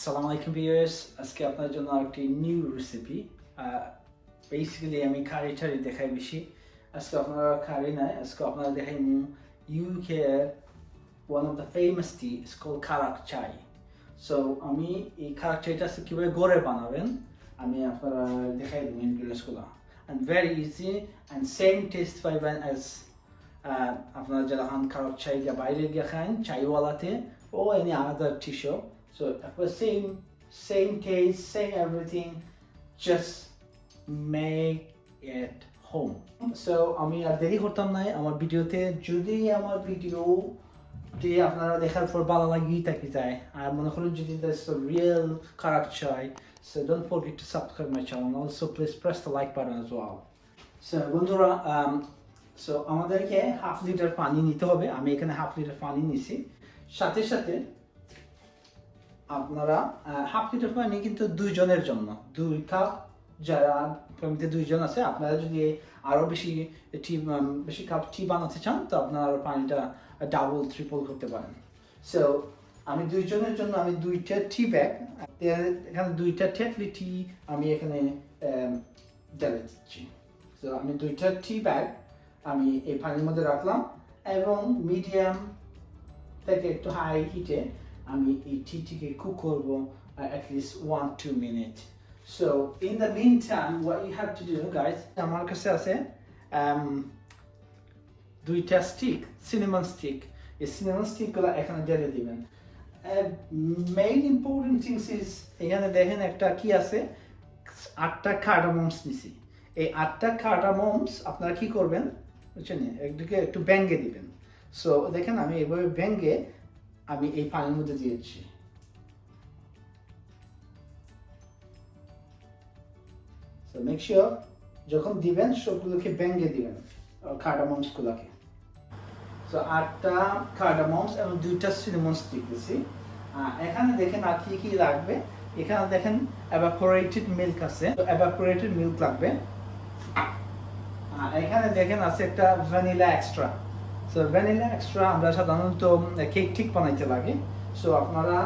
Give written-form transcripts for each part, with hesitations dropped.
Assalamu Alaikum viewers, আজকে আপনাদের জন্য একটি নিউ রেসিপি বেসিক্যালি আমি কারি টারি দেখাই বেশি আজকে আপনারা কারি নাই আজকে আপনারা দেখাই UK one of the famous tea is called Karak Chai. So আমি এই Karak Chai টা কিভাবে ঘরে বানাবেন আমি আপনারা দেখাই দেব ইনগ্রেডিয়েন্টস গুলো and very easy and same taste পাইবেন as আপনারা যারা Karak Chai দিয়ে বাইরে গিয়ে খান চাইওয়ালাতে or any other tea shop. So for same taste, same everything, just make it home. So আমি আর দেরি করতাম না আমার ভিডিওতে যদি আমার ভিডিওটি আপনারা দেখার পর ভালো লাগি থাকি যায় আর মনে করেন যদি that's a real Karak Chai, so don't forget to subscribe my channel and also please press the like button as well. So বন্ধুরা so আমাদেরকে হাফ লিটার পানি নিতে হবে আমি এখানে হাফ লিটার পানি নিছি সাথে সাথে আপনারা হাফ লিটার পানি কিন্তু দুইজনের জন্য 2 কাপ যারা ফ্যামিলিতে দুইজন আছে আপনারা যদি আরো বেশি কাপ টি বানাতে চান তো আপনারা পানিটা ডাবল ট্রিপল করতে পারেন সো আমি দুইজনের জন্য আমি দুইটা টি ব্যাগ এখানে দুইটা টেটলি টি আমি এখানে ঢেলে দিচ্ছি সো আমি দুইটা টি ব্যাগ আমি এই পানির মধ্যে রাখলাম এবং মিডিয়াম থেকে একটু হাই হিটে আমি এই টিটিকে কুক করব at least 1-2 minutes. So in the meantime what you have to do guys আমার কাছে আছে দুইটা স্টিক cinnamon stick এই cinnamon stick গুলো এখানে ঢেলে দিবেন main important things is এখানে দেখেন একটা কি আছে 8টা cardamoms নিছি এই 8টা cardamoms আপনারা কি করবেন বুঝছেন একদিকে একটু ভেঙে দিবেন সো দেখেন আমি এইভাবে ভেঙে আমি এই পানির মধ্যে দিয়েছি সো মেক শিওর যখন দিবেন সবগুলোকে ভেঙে দিবেন কার্ডামমস গুলোকে সো 8টা কার্ডামমস এবং 2টা সিনামন স্টিক দিয়েছি এখানে দেখেন আর কি কি লাগবে এখানে দেখেন এভাপোরেটেড মিল্ক আছে তো এভাপোরেটেড মিল্ক লাগবে এখানে দেখেন আছে একটা vanilla extra so vanilla extra আমরা সাধারণত কেক ঠিক বানাইতে লাগে সো আপনারা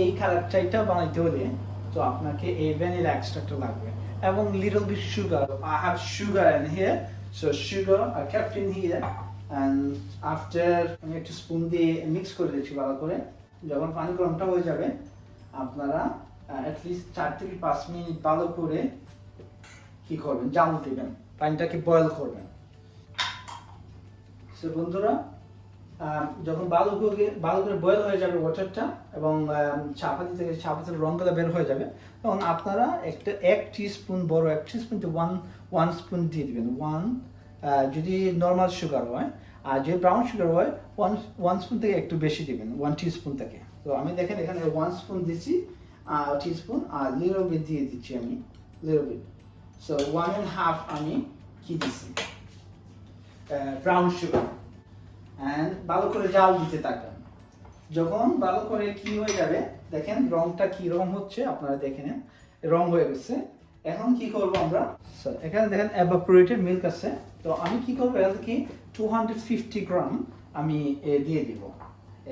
এই কালার চাইটা বানাইতে হলে তো আপনাকে এই ভ্যানিলা এক্সট্রাটা লাগবে এবং little bit sugar I have sugar in here so sugar I kept in here and after আমি একটু স্পুন দিয়ে মিক্স করে দিচ্ছি ভালো করে যখন পানি গরমটা হয়ে যাবে আপনারা at least 4 থেকে 5 মিনিট ভালো করে কি করবেন জাল দিবেন পানিটাকে বয়েল করবেন সো বন্ধুরা যখন ভালো করে বয়েল হয়ে যাবে ওয়াটারটা এবং চাপাতি থেকে চাপাতির রঙগুলো বের হয়ে যাবে তখন আপনারা এক টিস্পুন বড় এক টিস্পুন থেকে ওয়ান স্পুন দিয়ে দিবেন যদি নর্মাল সুগার হয় আর যদি ব্রাউন সুগার হয় ওয়ান স্পুন থেকে একটু বেশি দিবেন 1 টিস্পুন থেকে তো আমি দেখেন এখানে 1 স্পুন দিচ্ছি টিস্পুন আর লিটল বিট দিয়ে দিচ্ছি আমি লিটল বিট সো 1.5 আমি কি দিচ্ছি ব্রাউন সুগার and ভালো করে জাল দিতে থাকবেন যখন ভালো করে কি হয়ে যাবে দেখেন রংটা কি রং হচ্ছে আপনারা দেখে নেন রং হয়ে গেছে এখন কি করব আমরা এখানে দেখেন evaporated milk আছে তো আমি কি করব এর কি 250 গ্রাম আমি দিয়ে দিব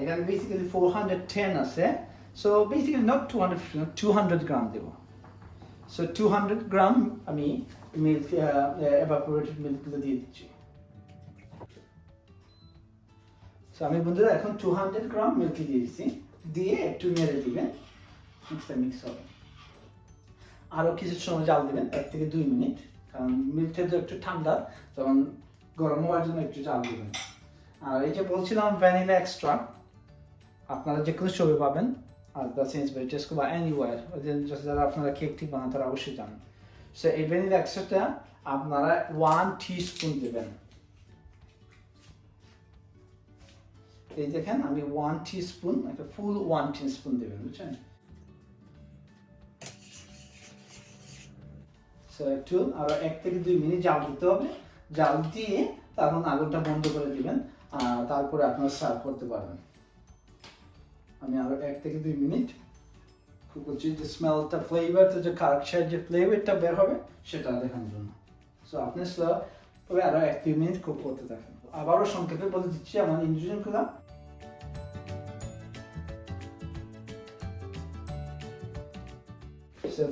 এখানে বেসিক্যালি 410 আছে সো বেসিক্যালি not 250 200 গ্রাম দেব সো 200 গ্রাম আমি মিল্ক evaporated milk দিয়ে দিচ্ছি সো আমি বন্ধুরা এখন 200 গ্রাম মিল্ক দিয়ে দিচ্ছি দিয়ে একটু নেড়ে দিবেন মিক্স হবে আরো কিছু সময় জাল দিবেন 1 থেকে 2 মিনিট কারণ মিল্কটা তো একটু ঠান্ডা তখন গরম হওয়ার জন্য একটু জাল দিবেন আর এই যে বলছিলাম ভ্যানিলা এক্সট্রা আপনারা যে কোনো শপে পাবেন আর দ্য সেন্সবারি টেস্কো বা এনিওয়্যার যারা আপনারা কেক ঠিক বানান তারা অবশ্যই জানেন সো এই ভ্যানিলা এক্সট্রাটা আপনারা 1 টিস্পুন দেবেন এই দেখেন আমি 1 টিস্পুন একটা ফুল 1 টিস্পুন দেবেন বুঝছেন সো একটু আরো 1 থেকে 2 মিনিট জাল দিতে হবে জাল দিয়ে তখন আগুনটা বন্ধ করে দিবেন তারপরে আপনারা সার্ভ করতে পারবেন আমি আরো 1 থেকে 2 মিনিট কুক করছি যে স্মেলটা ফ্লেভারটা যে Karak Chai যে ফ্লেভারটা বের হবে সেটা দেখানোর জন্য সো আপনি তবে আরো 1-2 মিনিট কুক করতে থাকেন আবারও সংক্ষেপে বলে দিচ্ছি আমার ইনগ্রেডিয়েন্টগুলো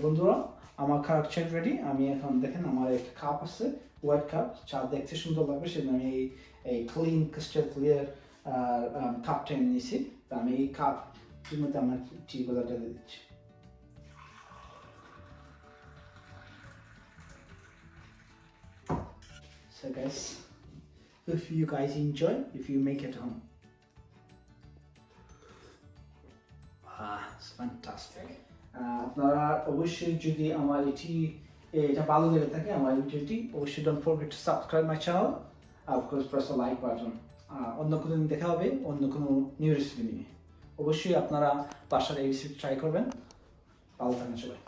বন্ধুরা আমার খারাক চাই রেডি। আমি এখন দেখেন আমার একটা কাপ আছে, হোয়াইট কাপ, চা দেখতে সুন্দর লাগবে সেজন্য আমি এই ক্লিন ক্রিস্টাল ক্লিয়ার কাপটা এনে নিয়েছি। তো আমি এই কাপটির মধ্যে আমার টিগুলো ঢেলে দিচ্ছি। So guys, if you guys enjoy, if you make it home. It's fantastic. আপনারা অবশ্যই যদি আমার এটা ভালো লেগে থাকে আমার ভিডিওটি, অবশ্যই don't forget to subscribe my channel. Of course press the like button. অন্য কোনো দিন দেখা হবে অন্য কোনো নিউ রেসিপি নিয়ে। অবশ্যই আপনারা বাসায় এই রেসিপি ট্রাই করবেন। ভালো থাকেন সবাই।